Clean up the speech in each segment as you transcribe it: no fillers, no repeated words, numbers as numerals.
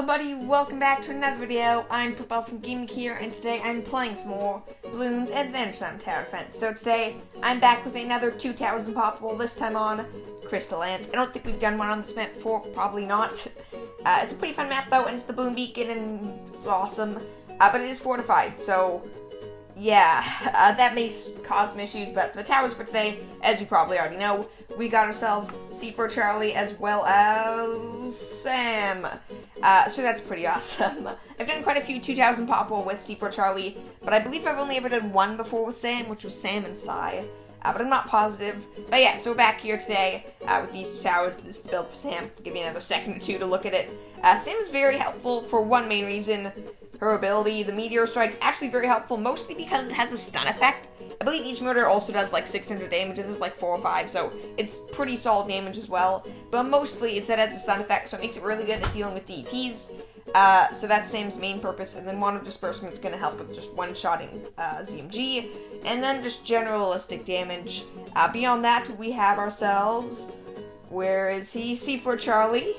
Everybody, welcome back to another video. I'm Impoppable from Gaming here, and today I'm playing some more Bloons Adventure Time Tower Defense. So today, I'm back with another 2 towers Impoppable, this time on Crystal Lands. I don't think we've done one on this map before, probably not. It's a pretty fun map though, and it's the Bloon Beacon, and it's awesome. But it is fortified, so yeah, that may cause some issues, but for the towers for today, as you probably already know, we got ourselves C4 Charlie as well as Sam. So that's pretty awesome. I've done quite a few 2 towers Impoppable with C4 Charlie, but I believe I've only ever done one before with Sam, which was Sam and Sai. But I'm not positive. But yeah, so we're back here today with these 2 towers. This is the build for Sam. Give me another second or two to look at it. Sam is very helpful for one main reason. Her ability, the Meteor Strike's actually very helpful, mostly because it has a stun effect. I believe each meteor also does like 600 damage, it was like 4 or 5, so it's pretty solid damage as well. But mostly it's that it has a stun effect, so it makes it really good at dealing with DDTs. So that's Sam's main purpose, and then Mono Dispersement's going to help with just one-shotting ZMG, and then just generalistic damage. Beyond that, we have ourselves, where is he? C4 Charlie.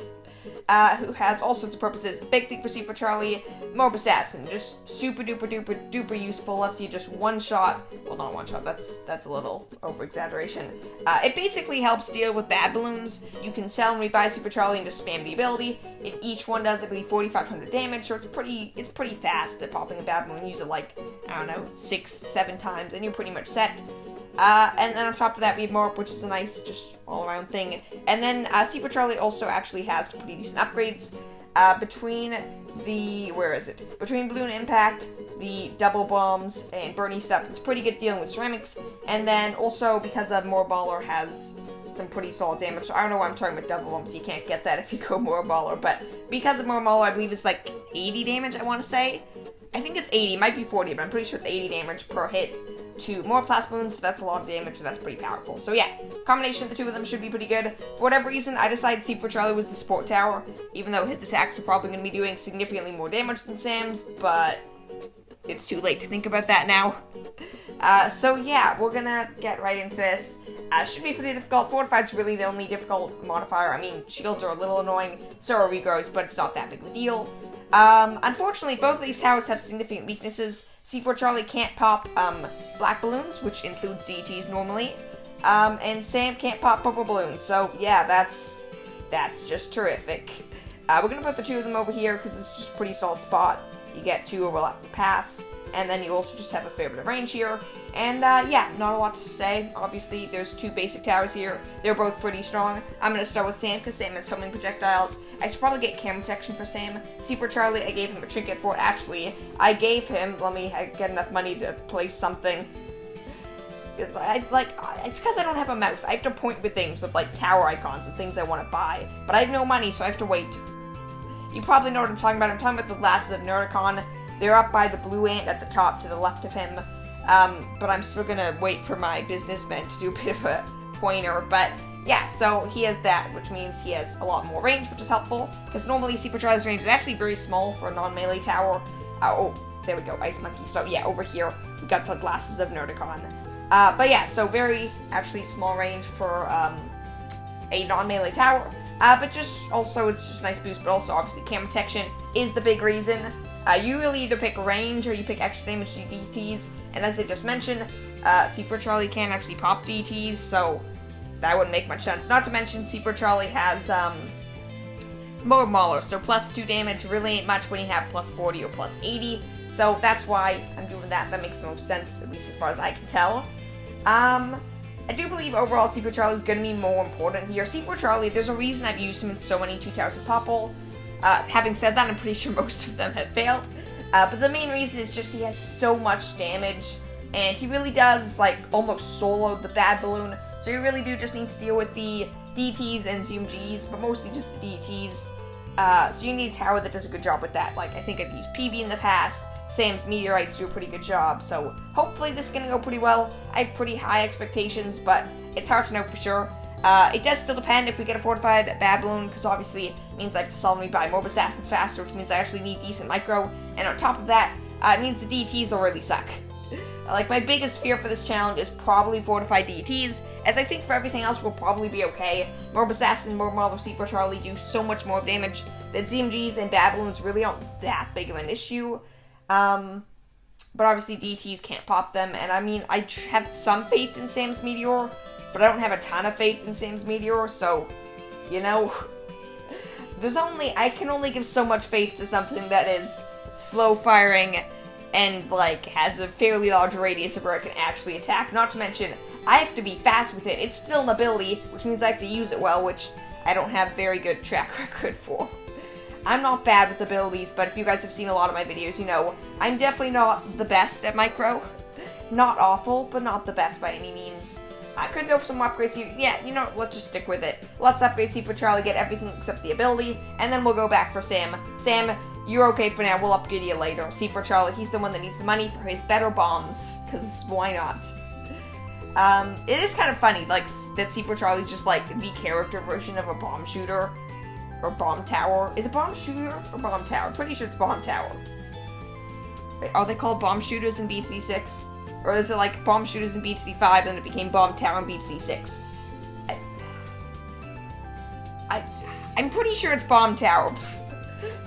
Who has all sorts of purposes. Big thing for C4 Charlie, MOAB Assassin, just super duper useful. Lets you just one shot, well not one shot, that's a little over exaggeration. It basically helps deal with bad balloons. You can sell and rebuy C4 Charlie and just spam the ability. If each one does, I believe, 4,500 damage, so it's pretty fast at popping a bad balloon. Use it like, I don't know, 6-7 times, and you're pretty much set. And then on top of that, we have MOAB, which is a nice, just all-around thing. And then, C4 Charlie also actually has some pretty decent upgrades, between Balloon Impact, the double bombs, and Bernie stuff. It's pretty good dealing with ceramics. And then, also, because more Baller has some pretty solid damage, so I don't know why I'm talking about double bombs, you can't get that if you go more Baller, but because of more Baller, I believe it's like 80 damage, I want to say. I think it's 80, it might be 40, but I'm pretty sure it's 80 damage per hit to more Plasmoons, so that's a lot of damage, so that's pretty powerful. So yeah, combination of the two of them should be pretty good. For whatever reason, I decided C4 Charlie was the support tower, even though his attacks are probably going to be doing significantly more damage than Sam's, but it's too late to think about that now. So yeah, we're gonna get right into this. Should be pretty difficult. Fortified's really the only difficult modifier. I mean, shields are a little annoying, so are regrows, but it's not that big of a deal. Unfortunately, both of these towers have significant weaknesses. C4 Charlie can't pop, black balloons, which includes DDTs normally, and Sam can't pop purple balloons, so yeah, that's just terrific. We're gonna put the 2 of them over here, because this is just a pretty solid spot. You get 2 overlapping paths, and then you also just have a fair bit of range here. And, yeah, not a lot to say. Obviously, there's 2 basic towers here. They're both pretty strong. I'm gonna start with Sam, because Sam has homing projectiles. I should probably get camera protection for Sam. C4 Charlie, I gave him a trinket for. Actually, I gave him, let me get enough money to place something. It's because I don't have a mouse. I have to point with things with, like, tower icons and things I want to buy. But I have no money, so I have to wait. You probably know what I'm talking about. I'm talking about the glasses of Nerdicon. They're up by the blue ant at the top to the left of him. But I'm still gonna wait for my businessman to do a bit of a pointer. But yeah, so he has that, which means he has a lot more range, which is helpful. Because normally C4 Charlie's range is actually very small for a non-melee tower. Oh, there we go, Ice Monkey. So yeah, over here, we got the glasses of Nerdicon. But yeah, so very, actually small range for, a non-melee tower. But just, also, it's just a nice boost, but also, obviously, camera protection is the big reason. You really either pick range or you pick extra damage to DDTs, and as I just mentioned, C4 Charlie can actually pop DDTs, so that wouldn't make much sense. Not to mention, C4 Charlie has, more Mauler, so plus 2 damage really ain't much when you have plus 40 or plus 80, so that's why I'm doing that. That makes the most sense, at least as far as I can tell. I do believe overall C4 Charlie is going to be more important here. C4 Charlie, there's a reason I've used him in so many 2 towers Impoppable. Having said that, I'm pretty sure most of them have failed. But the main reason is just he has so much damage, and he really does, like, almost solo the bad balloon. So you really do just need to deal with the DTs and ZMGs, but mostly just the DTs. So you need a tower that does a good job with that. Like, I think I've used PB in the past. Sam's Meteorites do a pretty good job, so hopefully this is going to go pretty well. I have pretty high expectations, but it's hard to know for sure. It does still depend if we get a fortified bad balloon, because obviously it means I have to solemnly buy MOAB Assassins faster, which means I actually need decent micro, and on top of that, it means the DTs will really suck. Like, my biggest fear for this challenge is probably fortified DDTs, as I think for everything else we'll probably be okay. MOAB Assassin, MOAB Mauler, C4 Charlie do so much more damage that ZMGs and bad balloons really aren't that big of an issue. But obviously DDTs can't pop them, and I mean, I have some faith in Sam's Meteor, but I don't have a ton of faith in Sam's Meteor, so, you know, I can only give so much faith to something that is slow firing and, like, has a fairly large radius of where it can actually attack. Not to mention, I have to be fast with it. It's still an ability, which means I have to use it well, which I don't have very good track record for. I'm not bad with abilities, but if you guys have seen a lot of my videos, you know, I'm definitely not the best at micro. Not awful, but not the best by any means. I could go for some upgrades here. Yeah, you know, let's just stick with it. Let's upgrade C for Charlie, get everything except the ability, and then we'll go back for Sam. Sam, you're okay for now, we'll upgrade you later. C for Charlie, he's the one that needs the money for his better bombs, because why not? It is kind of funny, like, that C for Charlie's just, like, the character version of a bomb shooter. Or bomb tower. Is it bomb shooter or bomb tower? I'm pretty sure it's bomb tower. Wait, are they called bomb shooters in BTC6? Or is it like bomb shooters in BTC5 and it became bomb tower in BTC6? I'm pretty sure it's bomb tower.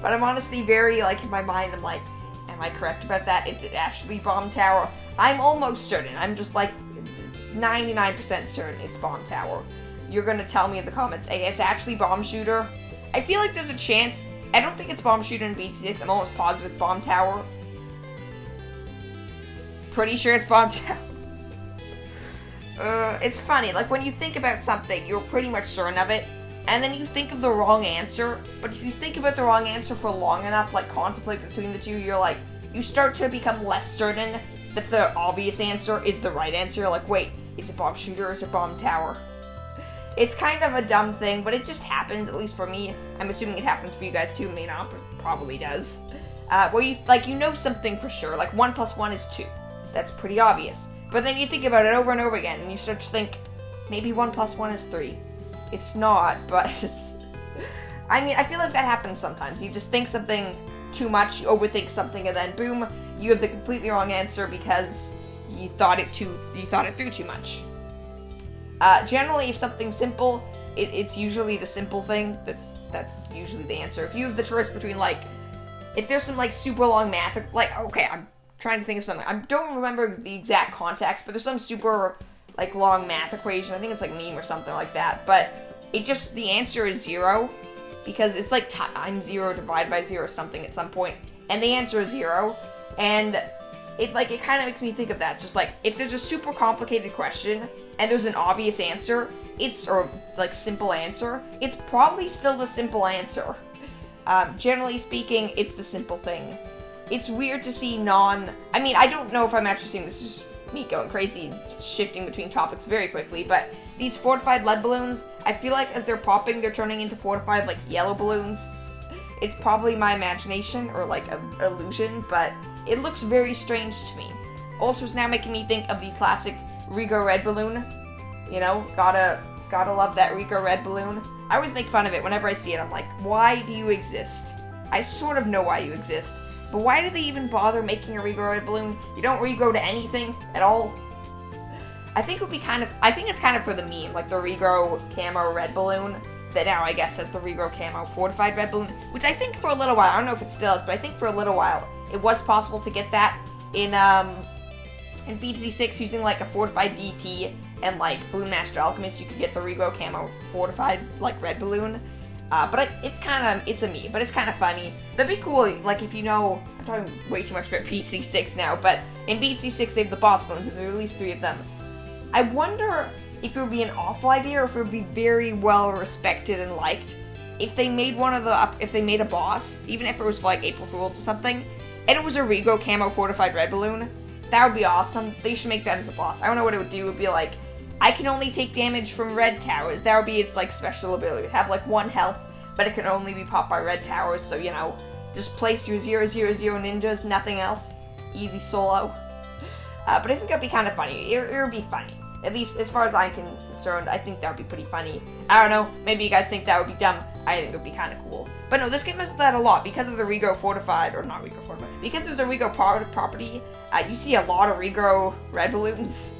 But I'm honestly very, like, in my mind, I'm like, am I correct about that? Is it actually bomb tower? I'm almost certain. I'm just like 99% certain it's bomb tower. You're gonna tell me in the comments, hey, it's actually bomb shooter. I feel like there's a chance. I don't think it's bomb shooter in BT6. I'm almost positive it's bomb tower. Pretty sure it's bomb tower. It's funny. Like, when you think about something, you're pretty much certain of it, and then you think of the wrong answer. But if you think about the wrong answer for long enough, like, contemplate between the two, you're like, you start to become less certain that the obvious answer is the right answer. You're like, wait, is it bomb shooter or is it bomb tower? It's kind of a dumb thing, but it just happens, at least for me. I'm assuming it happens for you guys too, may not, but probably does. Where you know something for sure, like 1 + 1 is 2. That's pretty obvious. But then you think about it over and over again, and you start to think, maybe 1 + 1 is 3. It's not, but it's... I mean, I feel like that happens sometimes. You just think something too much, you overthink something, and then boom, you have the completely wrong answer because you thought it through too much. Generally, if something's simple, it's usually the simple thing that's usually the answer. If you have the choice between, like, if there's some, like, super long math, like, okay, I'm trying to think of something. I don't remember the exact context, but there's some super, like, long math equation. I think it's, like, meme or something like that, but the answer is 0, because it's, like, times 0 divided by 0 or something at some point, and the answer is 0, and it kind of makes me think of that. Just, like, if there's a super complicated question, and there's an obvious answer, simple answer, it's probably still the simple answer. Generally speaking, it's the simple thing. It's weird to see I mean, I don't know if I'm actually seeing this is me going crazy, shifting between topics very quickly, but these fortified lead balloons, I feel like as they're popping, they're turning into fortified, like, yellow balloons. It's probably my imagination, or, like, an illusion, but it looks very strange to me. Also, it's now making me think of the classic Rigo red balloon. You know, gotta love that Rigo red balloon. I always make fun of it whenever I see it. I'm like, why do you exist? I sort of know why you exist, but why do they even bother making a Rigo red balloon? You don't regrow to anything at all. I think it's kind of for the meme, like the Rigo camo red balloon, that now I guess has the Rigo camo fortified red balloon, which I think for a little while, I don't know if it still is, but I think for a little while, it was possible to get that in BTC6 using, like, a fortified DT and, like, Bloon Master Alchemist, you could get the Rigo camo fortified, like, red balloon. But it's a meme, but it's kind of funny. That'd be cool, like, if you know, I'm talking way too much about BTC6 now, but in BTC6 they have the boss balloons, and there are at least 3 of them. I wonder if it would be an awful idea, or if it would be very well respected and liked, if they made if they made a boss, even if it was for, like, April Fools or something, and it was a Rigo camo fortified red balloon. That would be awesome. They should make that as a boss. I don't know what it would do. It would be like, I can only take damage from red towers. That would be its, like, special ability. It would have, like, 1 health, but it can only be popped by red towers, so, you know, just place your 000 ninjas, nothing else. Easy solo. But I think it would be kind of funny. It would be funny. At least, as far as I'm concerned, I think that would be pretty funny. I don't know, maybe you guys think that would be dumb. I think it would be kind of cool. But no, this game does that a lot, because of the Rigo fortified, or not Rigo fortified, because there's a Rigo property, you see a lot of Rigo red balloons.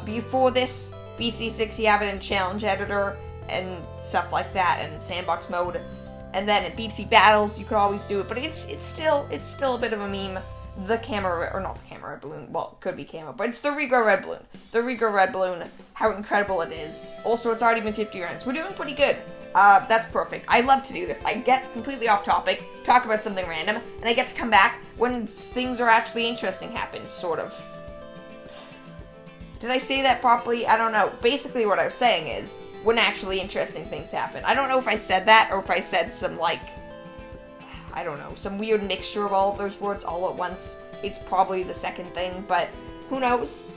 Before this, BT6, you have it in Challenge Editor, and stuff like that, and Sandbox mode. And then at BC battles, you could always do it, but it's still a bit of a meme. The camera, or not the camera red balloon, well, it could be camera, but it's the regrow red balloon. The regrow red balloon, how incredible it is. Also, it's already been 50 rounds. We're doing pretty good. That's perfect. I love to do this. I get completely off topic, talk about something random, and I get to come back when things are actually interesting happen, sort of. Did I say that properly? I don't know. Basically, what I was saying is, when actually interesting things happen. I don't know if I said that, or if I said some, like, I don't know, some weird mixture of all of those words all at once. It's probably the second thing, but who knows?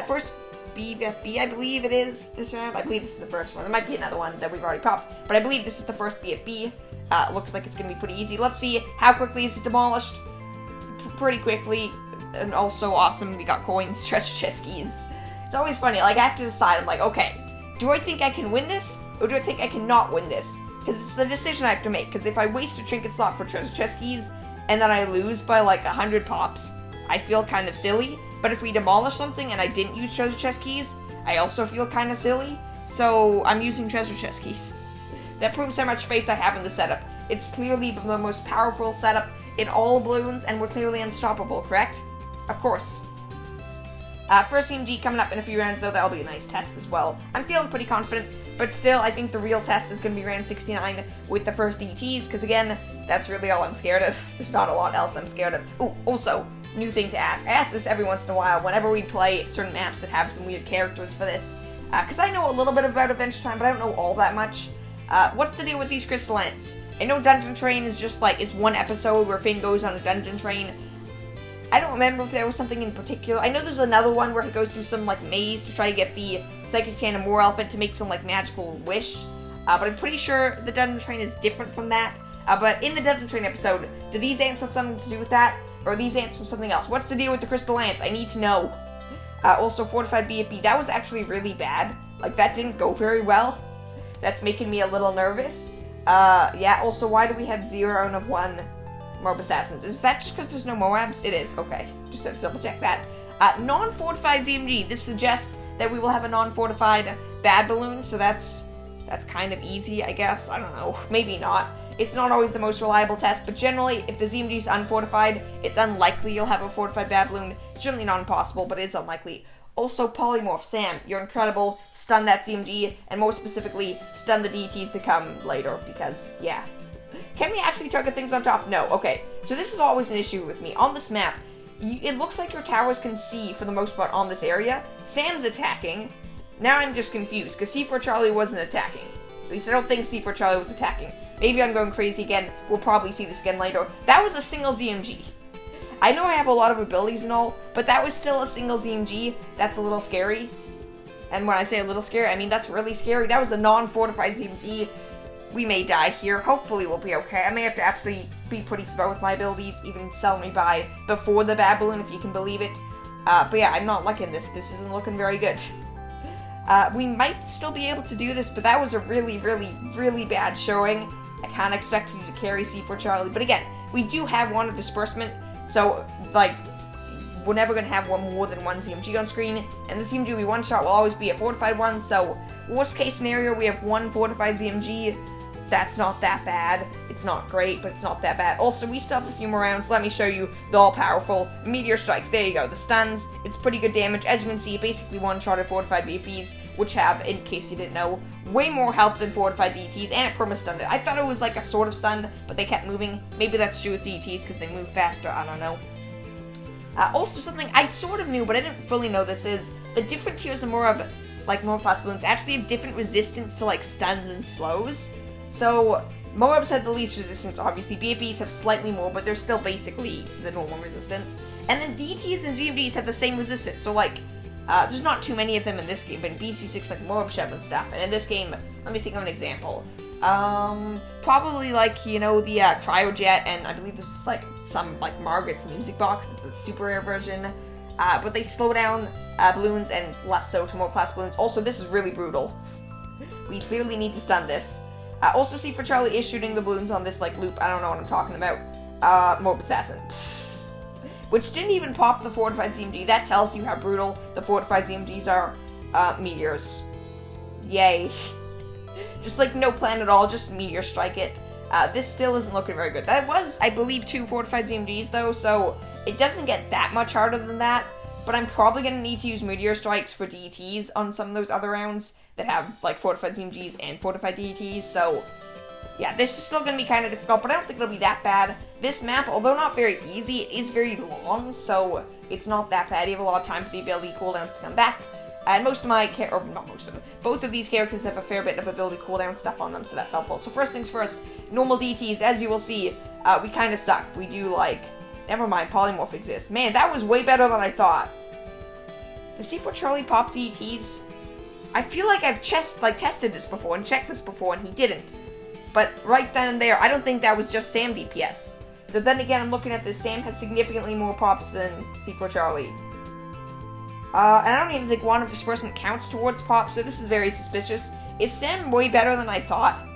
First BFB, I believe it is this round. I believe this is the first one. There might be another one that we've already popped, but I believe this is the first BFB. Looks like it's going to be pretty easy. Let's see how quickly is it demolished. Pretty quickly, and also awesome. We got coins, treasure chest keys. It's always funny, like, I have to decide, I'm like, okay, do I think I can win this, or do I think I cannot win this? Because it's the decision I have to make, because if I waste a trinket slot for treasure chest keys, and then I lose by like 100 pops, I feel kind of silly. But if we demolish something and I didn't use treasure chest keys, I also feel kind of silly. So I'm using treasure chest keys. That proves how much faith I have in the setup. It's clearly the most powerful setup in all Bloons, and we're clearly unstoppable, correct? Of course. First CMG coming up in a few rounds, though. That'll be a nice test as well. I'm feeling pretty confident, but still, I think the real test is going to be round 69 with the first DDTs, because again, that's really all I'm scared of. There's not a lot else I'm scared of. Ooh, also, new thing to ask. I ask this every once in a while whenever we play certain maps that have some weird characters for this, because I know a little bit about Adventure Time, but I don't know all that much. What's the deal with these crystal ants? I know Dungeon Train is just like, it's one episode where Finn goes on a dungeon train. I don't remember if there was something in particular. I know there's another one where he goes through some, like, maze to try to get the Psychic Tandem War Elephant to make some, like, magical wish. But I'm pretty sure the Dungeon Train is different from that. But in the Dungeon Train episode, do these ants have something to do with that? Or are these ants from something else? What's the deal with the crystal ants? I need to know. Also, Fortified BFB, that was actually really bad. Like, that didn't go very well. That's making me a little nervous. Yeah, also, why do we have 0 and of 1 MOAB assassins? Is that just because there's no MOABs? It is, okay. Just have to double check that. Non-fortified ZMG. This suggests that we will have a non-fortified bad balloon, so that's kind of easy, I guess. I don't know. Maybe not. It's not always the most reliable test, but generally, if the ZMG is unfortified, it's unlikely you'll have a fortified bad balloon. It's certainly not impossible, but it is unlikely. Also, Polymorph, Sam, you're incredible. Stun that ZMG, and more specifically, stun the DDTs to come later, because, yeah. Can we actually target things on top? No. Okay. So this is always an issue with me. On this map, it looks like your towers can see, for the most part, on this area. Sam's attacking. Now I'm just confused, because C4 Charlie wasn't attacking. At least I don't think C4 Charlie was attacking. Maybe I'm going crazy again. We'll probably see this again later. That was a single ZMG. I know I have a lot of abilities and all, but that was still a single ZMG. That's a little scary. And when I say a little scary, I mean that's really scary. That was a non-fortified ZMG. We may die here. Hopefully we'll be okay. I may have to actually be pretty smart with my abilities, even sell me by before the bad balloon, if you can believe it. But yeah, I'm not liking this. This isn't looking very good. We might still be able to do this, but that was a really, really, really bad showing. I can't expect you to carry C4 Charlie. But again, we do have one of disbursement, so, like, we're never going to have more than one ZMG on screen, and the ZMG we one-shot will always be a fortified one, so worst case scenario, we have one fortified ZMG. That's not that bad. It's not great, but it's not that bad. Also, we still have a few more rounds. Let me show you the all-powerful Meteor Strikes. There you go. The stuns, it's pretty good damage. As you can see, basically one-shotted fortified BPs, which have, in case you didn't know, way more health than fortified DTs, and it perma-stunned it. I thought it was like a sort of stun, but they kept moving. Maybe that's true with DTs because they move faster. I don't know. Also, something I sort of knew, but I didn't fully know this is, the different tiers of MOAB, like MOAB class balloons, actually have different resistance to, like, stuns and slows. So, MOABs have the least resistance, obviously. BFBs have slightly more, but they're still basically the normal resistance. And then DTs and ZMDs have the same resistance, so, like, there's not too many of them in this game, but in BC6, like, MOAB Shep and stuff. And in this game, let me think of an example. Probably, like, you know, the Cryojet, and I believe this is, like, some, like, Margaret's music box, it's the super rare version. But they slow down balloons and less so to MOAB class balloons. Also, this is really brutal. We clearly need to stun this. Also, C4 Charlie is shooting the balloons on this, like, loop. I don't know what I'm talking about. MOAB Assassin. Psst. Which didn't even pop the fortified ZMG. That tells you how brutal the fortified ZMGs are. Meteors. Yay. Just, like, no plan at all. Just Meteor Strike it. This still isn't looking very good. That was, I believe, 2 fortified ZMGs, though, so it doesn't get that much harder than that, but I'm probably going to need to use Meteor Strikes for DDTs on some of those other rounds that have, like, fortified ZMGs and fortified DDTs, so yeah, this is still going to be kind of difficult, but I don't think it'll be that bad. This map, although not very easy, it is very long, so it's not that bad. You have a lot of time for the ability cooldowns to come back. And most of my, or not most of them, both of these characters have a fair bit of ability cooldown stuff on them, so that's helpful. So first things first, normal DTs, as you will see, we kind of suck. We do, like, never mind, polymorph exists. Man, that was way better than I thought. Does C4 Charlie pop DTs? I feel like I've tested this before and checked this before, and he didn't. But right then and there, I don't think that was just Sam DPS. But then again, I'm looking at this, Sam has significantly more pops than C4 Charlie. And I don't even think Wand of Disbursement counts towards pop, so this is very suspicious. Is Sam way better than I thought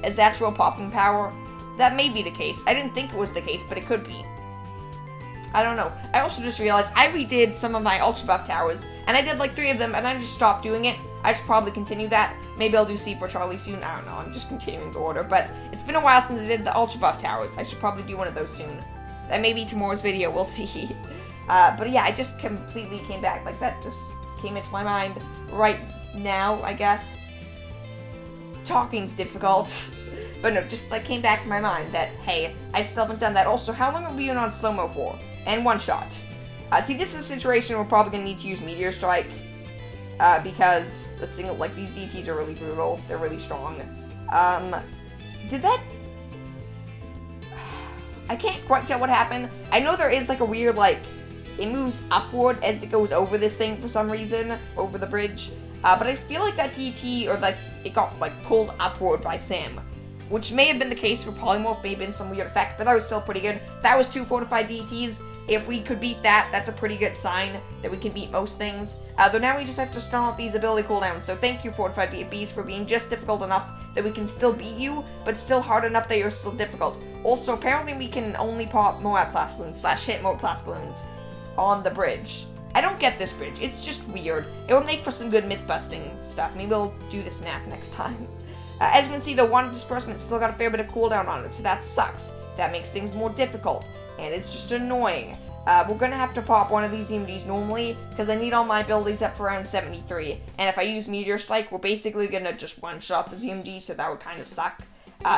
as actual popping power? That may be the case. I didn't think it was the case, but it could be. I don't know. I also just realized I redid some of my Ultra Buff towers, and I did like 3 of them, and I just stopped doing it. I should probably continue that. Maybe I'll do C4 Charlie soon. I don't know. I'm just continuing the order, but it's been a while since I did the Ultra Buff towers. I should probably do one of those soon. That may be tomorrow's video. We'll see. But yeah, I just completely came back. Like, that just came into my mind right now, I guess. Talking's difficult. But no, just, like, came back to my mind that, hey, I still haven't done that. Also, how long have we been on slow-mo for? And one shot. See, this is a situation we're probably going to need to use Meteor Strike. Because a single, like, these DTs are really brutal. They're really strong. Did that... I can't quite tell what happened. I know there is, like, a weird, like... It moves upward as it goes over this thing for some reason, over the bridge. But I feel like that DT, or like, it got, like, pulled upward by Sam. Which may have been the case for Polymorph, may have been some weird effect, but that was still pretty good. That was 2 fortified DTs. If we could beat that, that's a pretty good sign that we can beat most things. Though now we just have to stall out these ability cooldowns, so thank you, fortified BFBs, for being just difficult enough that we can still beat you, but still hard enough that you're still difficult. Also, apparently we can only pop MOAB class balloons, / hit mode class balloons on the bridge. I don't get this bridge. It's just weird. It would make for some good myth-busting stuff. Maybe we'll do this map next time. As you can see, the Wand of Disbursement still got a fair bit of cooldown on it, so that sucks. That makes things more difficult, and it's just annoying. We're gonna have to pop one of these ZMGs normally, because I need all my abilities up for around 73, and if I use Meteor Strike, we're basically gonna just one-shot the ZMG, so that would kind of suck.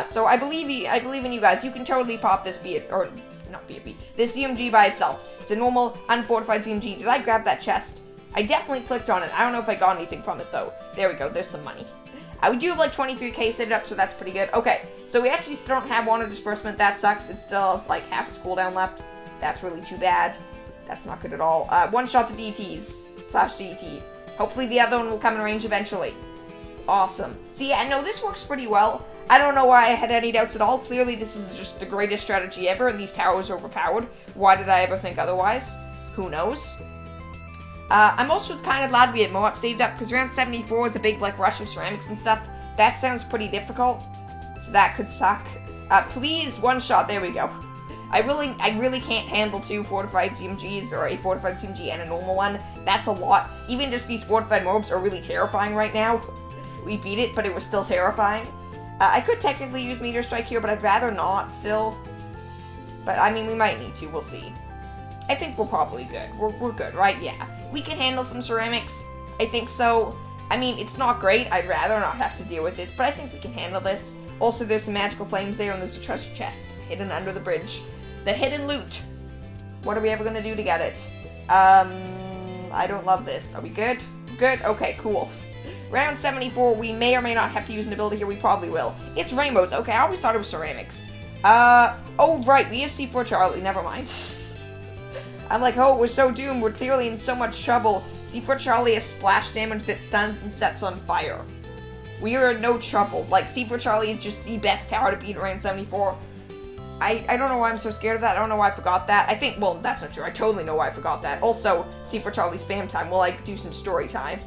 So I believe in you guys. You can totally pop this this ZMG by itself. It's a normal, unfortified ZMG. Did I grab that chest? I definitely clicked on it. I don't know if I got anything from it, though. There we go. There's some money. We do have, like, 23k saved up, so that's pretty good. Okay, so we actually still don't have Wand of Disbursement. That sucks. It still has, like, half its cooldown left. That's really too bad. That's not good at all. One-shot the DTs. / DT. Hopefully the other one will come in range eventually. Awesome. See, yeah, no, this works pretty well. I don't know why I had any doubts at all. Clearly, this is just the greatest strategy ever, and these towers are overpowered. Why did I ever think otherwise? Who knows? I'm also kind of glad we had MOABs saved up, because around 74 is the big, like, rush of ceramics and stuff. That sounds pretty difficult, so that could suck. Please, one shot. There we go. I really can't handle 2 fortified ZMGs, or a fortified ZMG and a normal one. That's a lot. Even just these fortified MOABs are really terrifying right now. We beat it, but it was still terrifying. I could technically use Meteor Strike here, but I'd rather not still. But, I mean, we might need to. We'll see. I think we're probably good. We're good, right? Yeah. We can handle some ceramics. I think so. I mean, it's not great. I'd rather not have to deal with this, but I think we can handle this. Also, there's some magical flames there, and there's a treasure chest hidden under the bridge. The hidden loot. What are we ever going to do to get it? I don't love this. Are we good? Good? Okay, cool. Round 74, we may or may not have to use an ability here. We probably will. It's rainbows. Okay, I always thought it was ceramics. Oh, right. We have C4 Charlie. Never mind. I'm like, oh, we're so doomed. We're clearly in so much trouble. C4 Charlie has splash damage that stuns and sets on fire. We are in no trouble. Like, C4 Charlie is just the best tower to beat around 74. I don't know why I'm so scared of that. I don't know why I forgot that. I think, well, that's not true. I totally know why I forgot that. Also, C4 Charlie spam time. We'll, like, do some story time.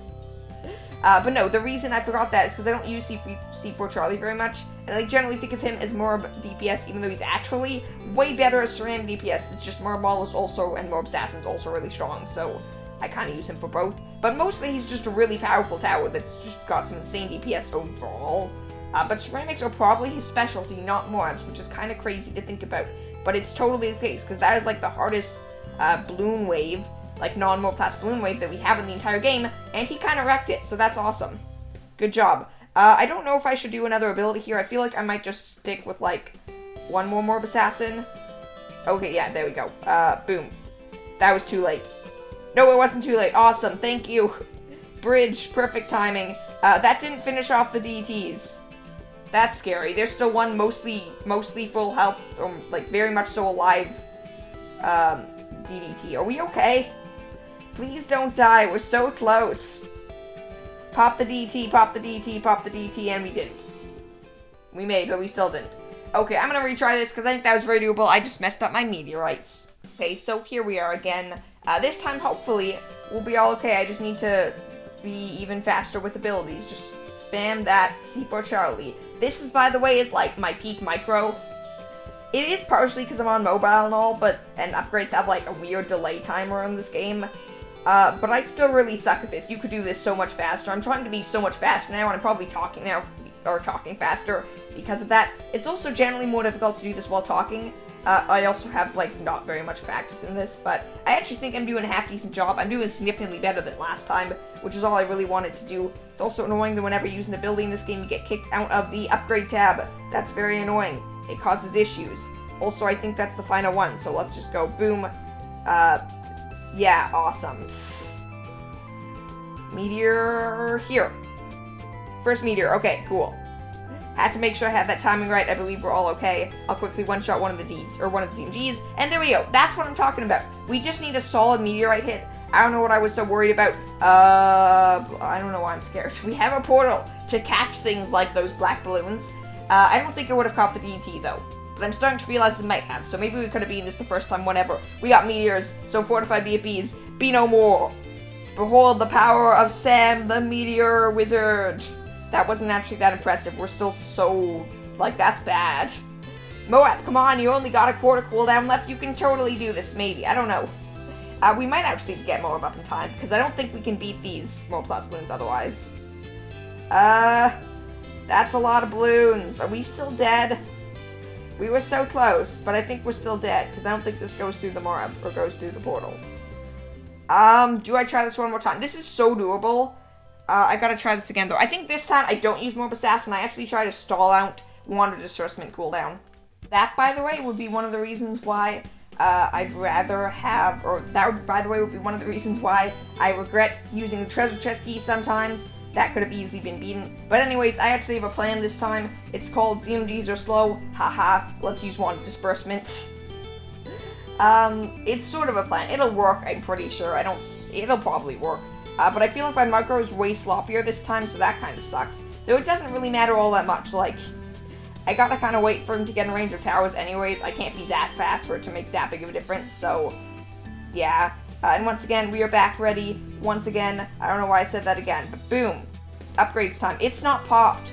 But no, the reason I forgot that is because I don't use C4 Charlie very much, and I generally think of him as MOAB DPS, even though he's actually way better as Ceramic DPS. It's just MOAB Maul is also, and MOAB Assassin's also really strong, so I kind of use him for both. But mostly he's just a really powerful tower that's just got some insane DPS overall. But ceramics are probably his specialty, not MOABs, which is kind of crazy to think about. But it's totally the case, because that is like the hardest balloon wave, like non-MOAB class balloon wave that we have in the entire game, and he kind of wrecked it, so that's awesome. Good job. I don't know if I should do another ability here. I feel like I might just stick with, like, one more MOAB assassin. Okay, yeah, there we go. Boom. That was too late. No, it wasn't too late. Awesome, thank you. Bridge, perfect timing. That didn't finish off the DDTs. That's scary. There's still one mostly full health, or, like, very much so alive, DDT. Are we okay? Please don't die. We're so close. Pop the DT, pop the DT, pop the DT, and we didn't. We made, but we still didn't. Okay, I'm gonna retry this, because I think that was very doable. I just messed up my meteorites. Okay, so here we are again. This time, hopefully, we'll be all okay. I just need to be even faster with abilities. Just spam that C for Charlie. This is, by the way, is like my peak micro. It is partially because I'm on mobile and all, and upgrades have like a weird delay timer in this game. But I still really suck at this. You could do this so much faster. I'm trying to be so much faster now, and I'm probably talking now, or talking faster because of that. It's also generally more difficult to do this while talking. I also have, like, not very much practice in this, but I actually think I'm doing a half-decent job. I'm doing significantly better than last time, which is all I really wanted to do. It's also annoying that whenever you use an ability in this game, you get kicked out of the upgrade tab. That's very annoying. It causes issues. Also, I think that's the final one, so let's just go boom. Yeah, awesome. Meteor here. First meteor, okay, cool. Had to make sure I had that timing right. I believe we're all okay. I'll quickly one-shot one of the ZMGs, and there we go. That's what I'm talking about. We just need a solid meteorite hit. I don't know what I was so worried about. I don't know why I'm scared. We have a portal to catch things like those black balloons. I don't think it would have caught the DT, though. But I'm starting to realize it might have, so maybe we could have beaten this the first time, whatever. We got meteors, so fortified BFBs, be no more. Behold the power of Sam, the meteor wizard. That wasn't actually that impressive. We're still so, like, that's bad. MOAB, come on, you only got a quarter cooldown left. You can totally do this, maybe. I don't know. We might actually get MOAB up in time, because I don't think we can beat these MOAB plus balloons otherwise. That's a lot of balloons. Are we still dead? We were so close, but I think we're still dead, because I don't think this goes through the MOAB, or goes through the portal. Do I try this one more time? This is so doable. I gotta try this again, though. I think this time I don't use MOAB Assassin. I actually try to stall out Wander Disbursement cooldown. That, by the way, would be one of the reasons why I'd rather have, or that, would, by the way, would be one of the reasons why I regret using the treasure chest key sometimes. That could have easily been beaten. But anyways, I actually have a plan this time. It's called ZMGs are slow. Haha, let's use Wander Disbursement. It's sort of a plan. It'll work, I'm pretty sure. It'll probably work. But I feel like my micro is way sloppier this time, so that kind of sucks. Though it doesn't really matter all that much, like, I gotta kind of wait for him to get in range of towers anyways. I can't be that fast for it to make that big of a difference, so, yeah. And once again, we are back ready. Once again, I don't know why I said that again, but boom. Upgrades time. It's not popped.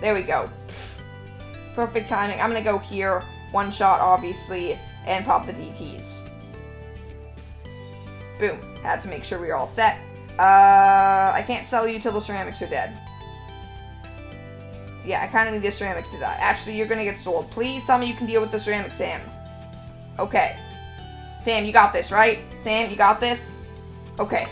There we go. Pfft. Perfect timing. I'm gonna go here, one shot, obviously, and pop the DTs. Boom. Had to make sure we were all set. I can't sell you till the ceramics are dead. Yeah, I kind of need the ceramics to die. Actually, you're gonna get sold. Please tell me you can deal with the ceramics, Sam. Okay. Sam, you got this, right? Sam, you got this? Okay.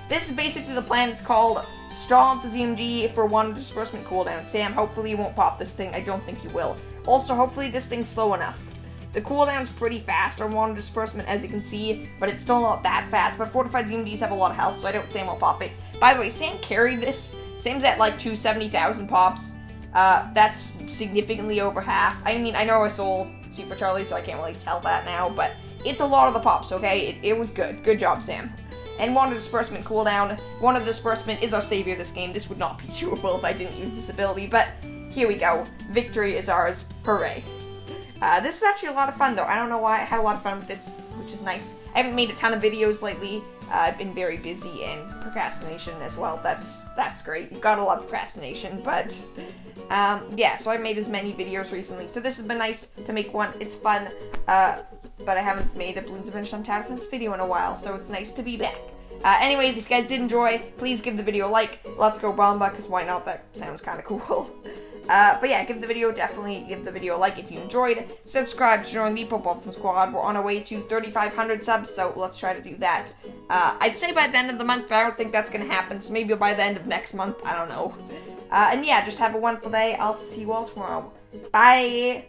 This is basically the plan. It's called Stall at the ZMG for Wander Disbursement cooldown. Sam, hopefully you won't pop this thing. I don't think you will. Also, hopefully this thing's slow enough. The cooldown's pretty fast on Wander Disbursement, as you can see, but it's still not that fast. But fortified ZMGs have a lot of health, so I don't Sam will pop it. By the way, Sam carried this. Sam's at like 270,000 pops. That's significantly over half. I mean, I know I sold Super Charlie, so I can't really tell that now, but it's a lot of the pops, okay? It was good. Good job, Sam. And Wander Disbursement cooldown. Wander Disbursement is our savior this game. This would not be doable if I didn't use this ability, but here we go. Victory is ours. Hooray. This is actually a lot of fun, though. I don't know why. I had a lot of fun with this, which is nice. I haven't made a ton of videos lately. I've been very busy, and procrastination as well. That's great. You've gotta love procrastination, but, yeah, so I made as many videos recently. So this has been nice to make one. It's fun, but I haven't made a Bloons Adventure on Tower Defense video in a while, so it's nice to be back. Anyways, if you guys did enjoy, please give the video a like. Let's go Bomba, because why not? That sounds kind of cool. But yeah, definitely give the video a like if you enjoyed. Subscribe to join the Impoppable Squad. We're on our way to 3,500 subs, so let's try to do that. I'd say by the end of the month, but I don't think that's gonna happen, so maybe by the end of next month, I don't know. And yeah, just have a wonderful day. I'll see you all tomorrow. Bye!